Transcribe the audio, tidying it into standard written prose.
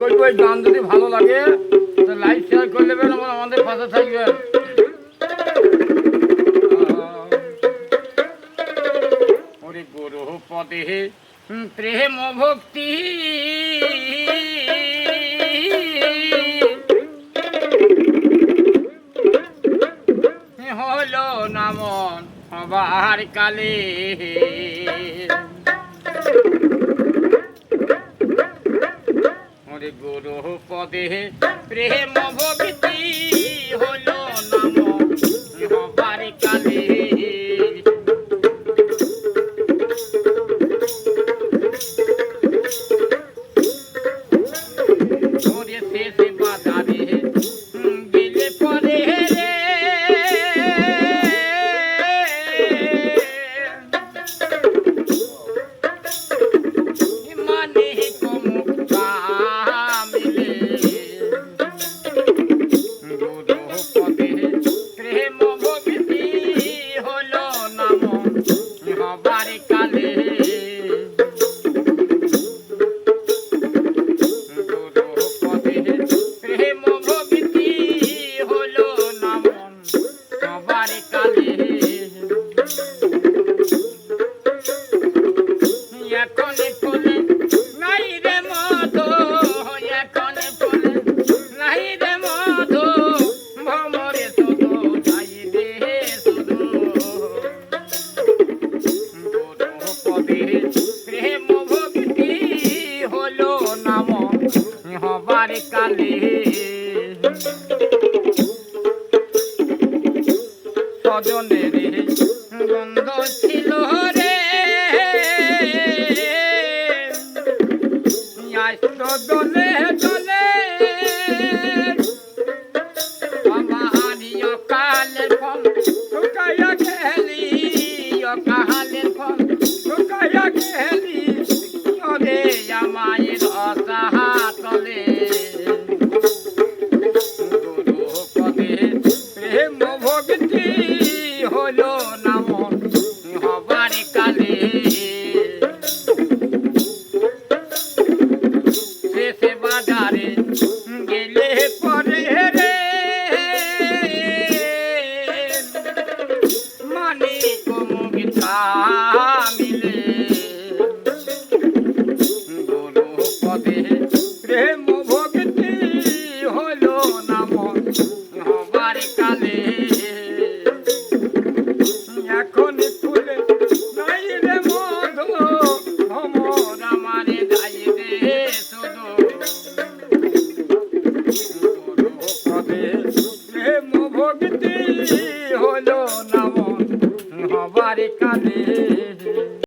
ওই গান যদি ভালো লাগে তো লাইক শেয়ার করে নেবেন, আমাদের পাশে থাকবেন। ওরে গুরু পদে প্রেম ভক্তি হলো নামন হবার কালে, ওরে গুরু পদে প্রেম ভক্তি হলো নামন হবার কালে। হবার কালে সজনের গন্ধ ছিল রে, দলে দলে আমারিও কালের ফল শুকাইয়া গেলি, কালের ফল শুকাইয়া গেলি ওরে আমায়ের অসাহা তলে। গুরু পদে প্রেম ভক্তি হলো নামন হবার কালে, শেষে বাজারে গেলে পরে রে মানিক মুক্তা মিলে। গুরু পদে প্রেম ভক্তি হলো নামন হবার কালে, এখন ফুলে নাই রে মধু ভ্রমর আমারে যাই রে শুধু। গুরু পদে প্রেম ভক্তি হলো নামন হবার কালে।